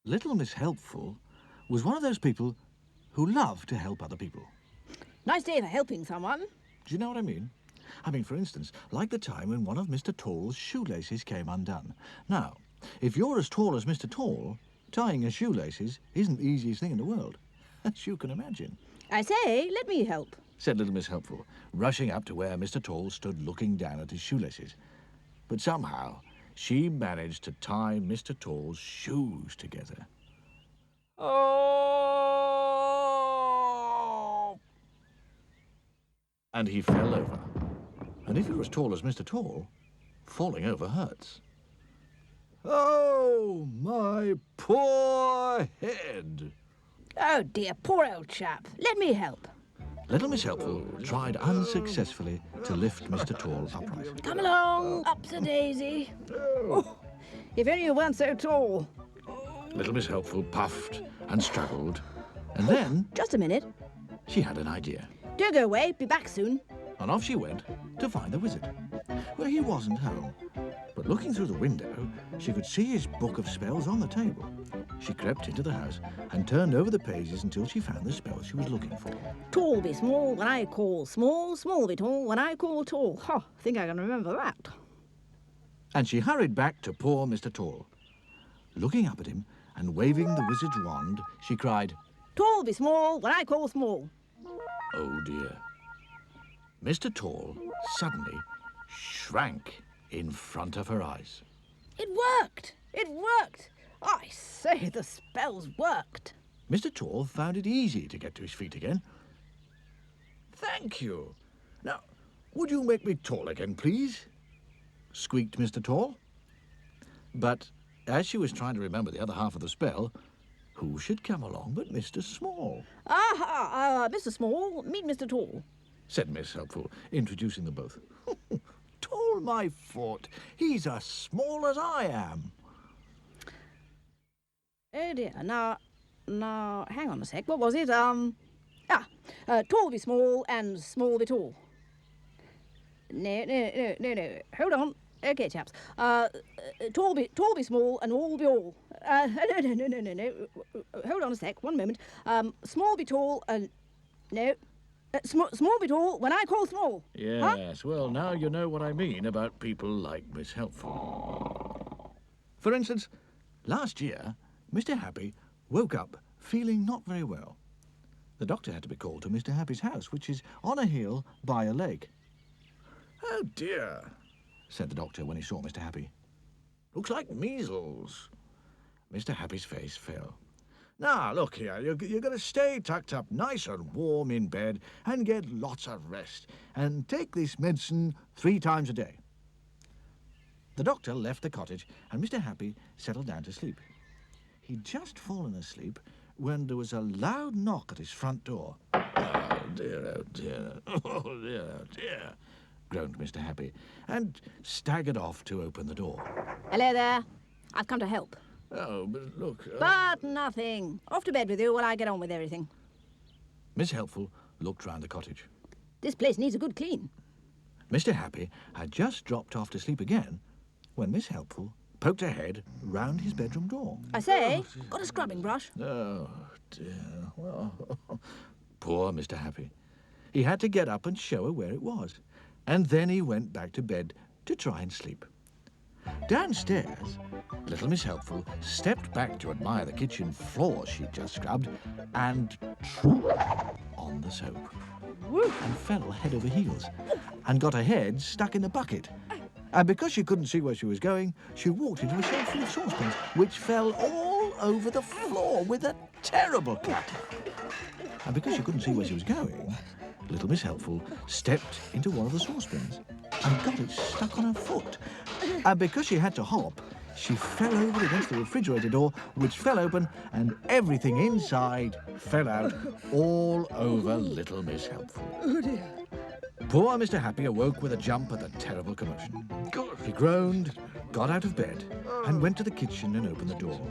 Little Miss Helpful was one of those people who love to help other people. Nice day for helping someone. Do you know what I mean? I mean, for instance, like the time when one of Mr. Tall's shoelaces came undone. Now, if you're as tall as Mr. Tall, tying your shoelaces isn't the easiest thing in the world, as you can imagine. I say, let me help, said Little Miss Helpful, rushing up to where Mr. Tall stood looking down at his shoelaces. But somehow, she managed to tie Mr. Tall's shoes together. Oh! And he fell over. And if you're as tall as Mr. Tall, falling over hurts. Oh, my poor head! Oh dear, poor old chap. Let me help. Little Miss Helpful tried unsuccessfully to lift Mr. Tall upright. Come along, up to Daisy. Oh, if only you weren't so tall. Little Miss Helpful puffed and struggled, and then... Just a minute. She had an idea. Don't go away, be back soon. And off she went to find the wizard. Well, he wasn't home, but looking through the window, she could see his book of spells on the table. She crept into the house and turned over the pages until she found the spell she was looking for. Tall be small when I call small, small be tall when I call tall. Ha, think I can remember that. And she hurried back to poor Mr. Tall. Looking up at him and waving the wizard's wand, she cried, Tall be small when I call small. Oh dear. Mr. Tall suddenly shrank in front of her eyes. It worked! It worked! I say, the spells worked. Mr. Tall found it easy to get to his feet again. Thank you. Now, would you make me tall again, please? Squeaked Mr. Tall. But as she was trying to remember the other half of the spell, who should come along but Mr. Small? Mr. Small, meet Mr. Tall, said Miss Helpful, introducing them both. Tall my foot. He's as small as I am. Oh dear, now, hang on a sec, what was it? Tall be small and small be tall. No, hold on. Okay, chaps. Tall be small and all be all. No. Hold on a sec, one moment. Small be tall and... No. Small be tall when I call small. Yes, huh? Well, now you know what I mean about people like Miss Helpful. For instance, last year, Mr. Happy woke up feeling not very well. The doctor had to be called to Mr. Happy's house, which is on a hill by a lake. Oh, dear, said the doctor when he saw Mr. Happy. Looks like measles. Mr. Happy's face fell. Now, look here, you're going to stay tucked up nice and warm in bed and get lots of rest, and take this medicine 3 times a day. The doctor left the cottage, and Mr. Happy settled down to sleep. He'd just fallen asleep when there was a loud knock at his front door. Oh, dear, oh, dear, oh, dear, oh, dear, groaned Mr. Happy, and staggered off to open the door. Hello there. I've come to help. Oh, but look... But nothing. Off to bed with you while I get on with everything. Miss Helpful looked round the cottage. This place needs a good clean. Mr. Happy had just dropped off to sleep again when Miss Helpful poked her head round his bedroom door. I say, got a scrubbing brush? Oh, dear. Well, poor Mr. Happy. He had to get up and show her where it was. And then he went back to bed to try and sleep. Downstairs, Little Miss Helpful stepped back to admire the kitchen floor she'd just scrubbed and tripped on the soap and fell head over heels and got her head stuck in the bucket. And because she couldn't see where she was going, she walked into a shelf full of saucepans, which fell all over the floor with a terrible clatter. And because she couldn't see where she was going, Little Miss Helpful stepped into one of the saucepans and got it stuck on her foot. And because she had to hop, she fell over against the refrigerator door, which fell open, and everything inside fell out all over Little Miss Helpful. Oh, dear. Poor Mr. Happy awoke with a jump at the terrible commotion. He groaned, got out of bed, and went to the kitchen and opened the door.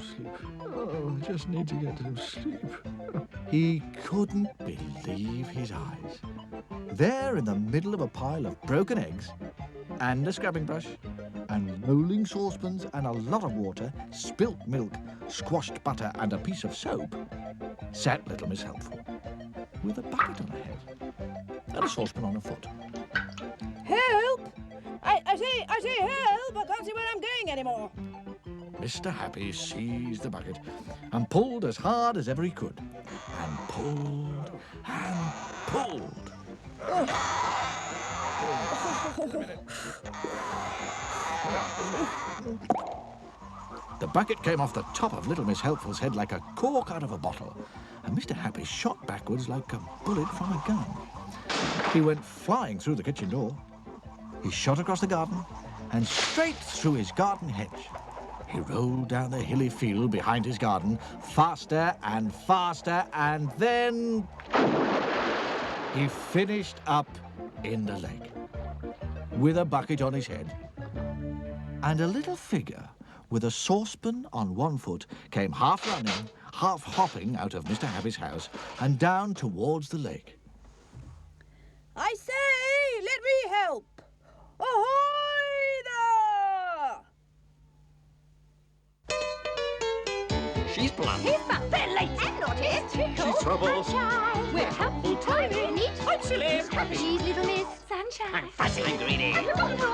Oh, I just need to get some sleep. He couldn't believe his eyes. There in the middle of a pile of broken eggs, and a scrubbing brush, and rolling saucepans and a lot of water, spilt milk, squashed butter and a piece of soap, sat Little Miss Helpful, with a bucket on her head and a saucepan on her foot. Help! I say help! I can't see where I'm going anymore. Mr. Happy seized the bucket and pulled as hard as ever he could, and pulled and pulled. The bucket came off the top of Little Miss Helpful's head like a cork out of a bottle, and Mr. Happy shot backwards like a bullet from a gun. He went flying through the kitchen door. He shot across the garden and straight through his garden hedge. He rolled down the hilly field behind his garden, faster and faster, and then he finished up in the lake with a bucket on his head. And a little figure with a saucepan on one foot came half running, half hopping out of Mr. Happy's house and down towards the lake. I say, let me help! Ahoy there! She's blunt. He's fun. They're late and naughty. She's trouble. Sunshine. We're helpful, tiny, neat. I'm silly. She's happy. She's Little Miss Sunshine. I'm fussy and greedy. And the